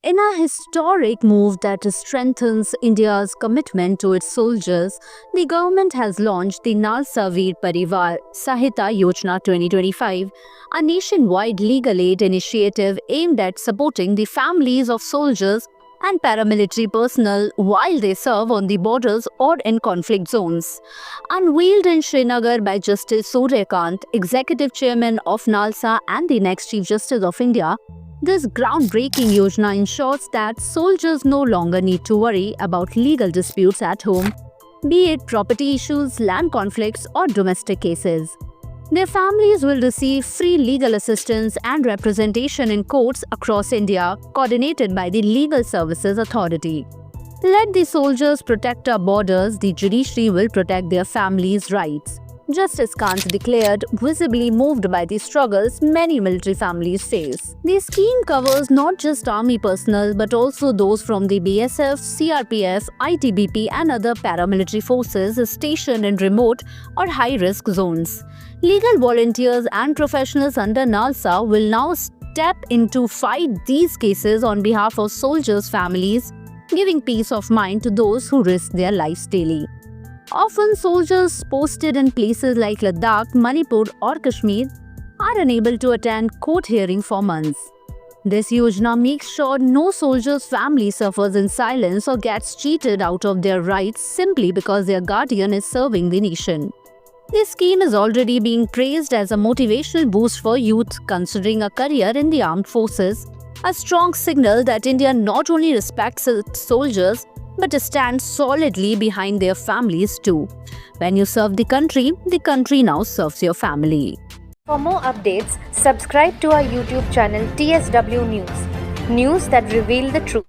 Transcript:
In a historic move that strengthens India's commitment to its soldiers, the government has launched the Nalsa Veer Parivar Sahita Yojana 2025, a nationwide legal aid initiative aimed at supporting the families of soldiers and paramilitary personnel while they serve on the borders or in conflict zones. Unveiled in Srinagar by Justice Suryakant, Executive Chairman of NALSA and the next Chief Justice of India, this groundbreaking Yojana ensures that soldiers no longer need to worry about legal disputes at home, be it property issues, land conflicts, or domestic cases. Their families will receive free legal assistance and representation in courts across India, coordinated by the Legal Services Authority. Let the soldiers protect our borders, the judiciary will protect their families' rights. Justice Kant declared, visibly moved by the struggles many military families face. The scheme covers not just army personnel but also those from the BSF, CRPF, ITBP and other paramilitary forces stationed in remote or high-risk zones. Legal volunteers and professionals under NALSA will now step in to fight these cases on behalf of soldiers' families, giving peace of mind to those who risk their lives daily. Often, soldiers posted in places like Ladakh, Manipur, or Kashmir are unable to attend court hearing for months. This Yojana makes sure no soldier's family suffers in silence or gets cheated out of their rights simply because their guardian is serving the nation. This scheme is already being praised as a motivational boost for youth considering a career in the armed forces, a strong signal that India not only respects its soldiers but stands solidly behind their families too. When you serve the country now serves your family. For more updates, subscribe to our YouTube channel TSW News. News that reveal the truth.